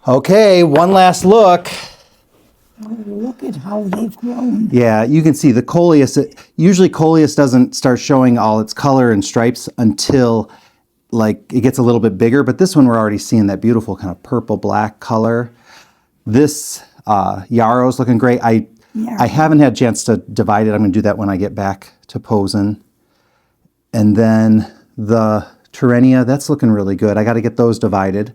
Okay, one last look. Oh, look at how they've grown. Yeah, you can see the coleus. Usually coleus doesn't start showing all its color and stripes until like it gets a little bit bigger, but this one we're already seeing that beautiful kind of purple black color. This yarrow's looking great. I haven't had a chance to divide it. I'm going to do that when I get back to Posen. And then the Terenia, that's looking really good. I got to get those divided.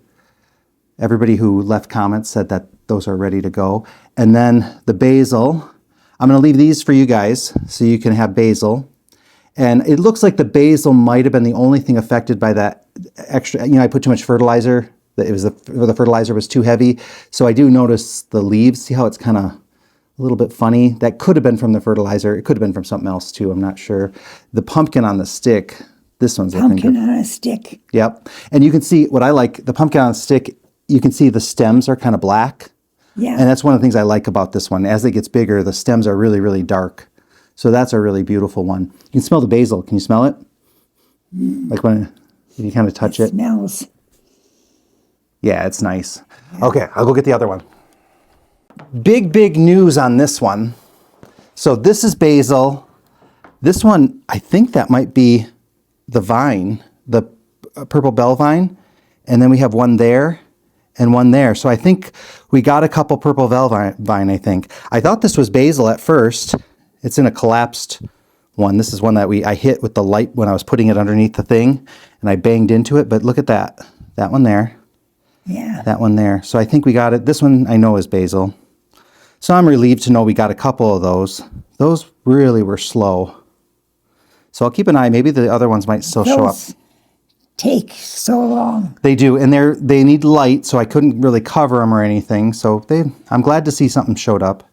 Everybody who left comments said that those are ready to go. And then the basil, I'm going to leave these for you guys so you can have basil. And it looks like the basil might have been the only thing affected by that extra, I put too much fertilizer. The fertilizer was too heavy. So I do notice the leaves. See how it's kind of a little bit funny? That could have been from the fertilizer. It could have been from something else too. I'm not sure. The pumpkin on the stick, this one's looking good. Pumpkin on a stick. Yep. And you can see what I like, the pumpkin on a stick, you can see the stems are kind of black. Yeah. And that's one of the things I like about this one. As it gets bigger, the stems are really, really dark. So that's a really beautiful one. You can smell the basil. Can you smell it? Like when you kind of touch it? Smells. Yeah, it's nice. Yeah. Okay, I'll go get the other one. Big news on this one. So this is basil. This one, I think that might be the vine, the purple bell vine. And then we have one there and one there. So I think we got a couple purple bell vine, I think. I thought this was basil at first. It's in a collapsed one. This is one that I hit with the light when I was putting it underneath the thing, and I banged into it, but look at that. That one there. Yeah. That one there. So I think we got it. This one I know is basil. So I'm relieved to know we got a couple of those. Those really were slow. So I'll keep an eye. Maybe the other ones might still show up. Take so long. They do, and they need light, so I couldn't really cover them or anything. So I'm glad to see something showed up.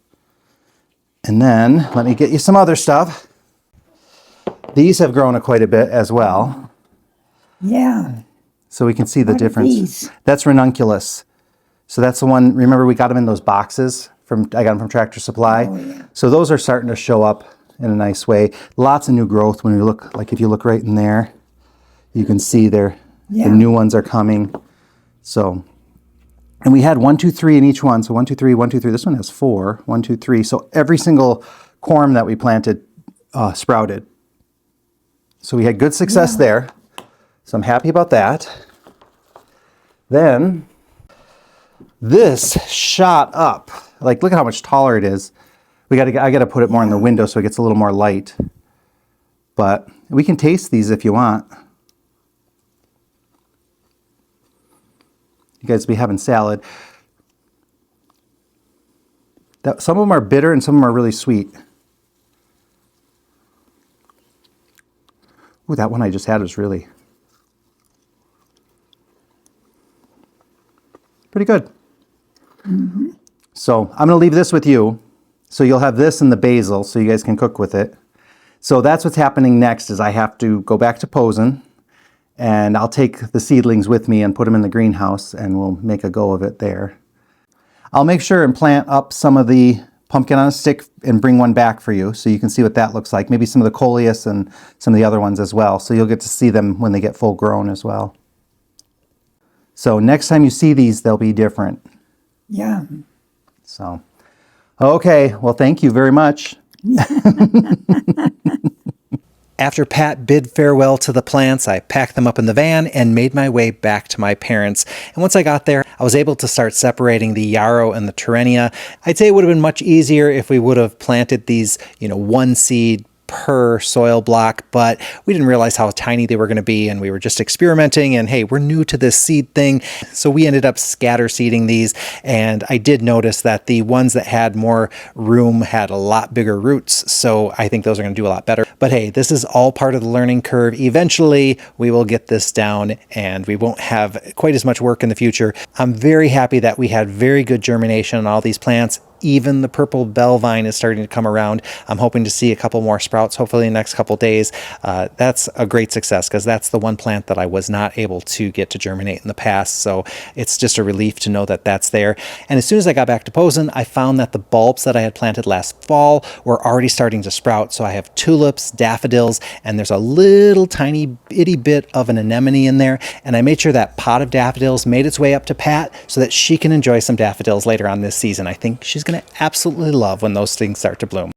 And then let me get you some other stuff. These have grown quite a bit as well. Yeah. So we can see the What difference. Are these? That's Ranunculus. So that's the one, remember we got them in those boxes I got them from Tractor Supply. Oh, yeah. So those are starting to show up in a nice way. Lots of new growth when we look, like if you look right in there, you can see the new ones are coming. So, and we had 1, 2, 3 in each one. So 1, 2, 3, 1, 2, 3. This one has 4, 1, 2, 3. So every single corm that we planted sprouted. So we had good success there. So I'm happy about that. Then this shot up. Like, look at how much taller it is. I got to put it more in the window so it gets a little more light. But we can taste these if you want. You guys be having salad. Some of them are bitter and some of them are really sweet. Ooh, that one I just had was really pretty good. Mm-hmm. So I'm going to leave this with you. So you'll have this and the basil so you guys can cook with it. So that's what's happening next is I have to go back to Posen and I'll take the seedlings with me and put them in the greenhouse and we'll make a go of it there. I'll make sure and plant up some of the pumpkin on a stick and bring one back for you so you can see what that looks like. Maybe some of the coleus and some of the other ones as well. So you'll get to see them when they get full grown as well. So next time you see these, they'll be different. Yeah. So, okay. Well, thank you very much. After Pat bid farewell to the plants, I packed them up in the van and made my way back to my parents. And once I got there, I was able to start separating the yarrow and the Terenia. I'd say it would have been much easier if we would have planted these, one seed per soil block, but we didn't realize how tiny they were going to be, and we were just experimenting, and hey, we're new to this seed thing, so we ended up scatter seeding these, and I did notice that the ones that had more room had a lot bigger roots, so I think those are going to do a lot better. But hey, this is all part of the learning curve. Eventually, we will get this down, and we won't have quite as much work in the future. I'm very happy that we had very good germination on all these plants, even the purple bell vine is starting to come around. I'm hoping to see a couple more sprouts, hopefully in the next couple days. That's a great success because that's the one plant that I was not able to get to germinate in the past. So it's just a relief to know that that's there. And as soon as I got back to Posen, I found that the bulbs that I had planted last fall were already starting to sprout. So I have tulips, daffodils, and there's a little tiny itty bit of an anemone in there. And I made sure that pot of daffodils made its way up to Pat so that she can enjoy some daffodils later on this season. I think she's going to absolutely love when those things start to bloom.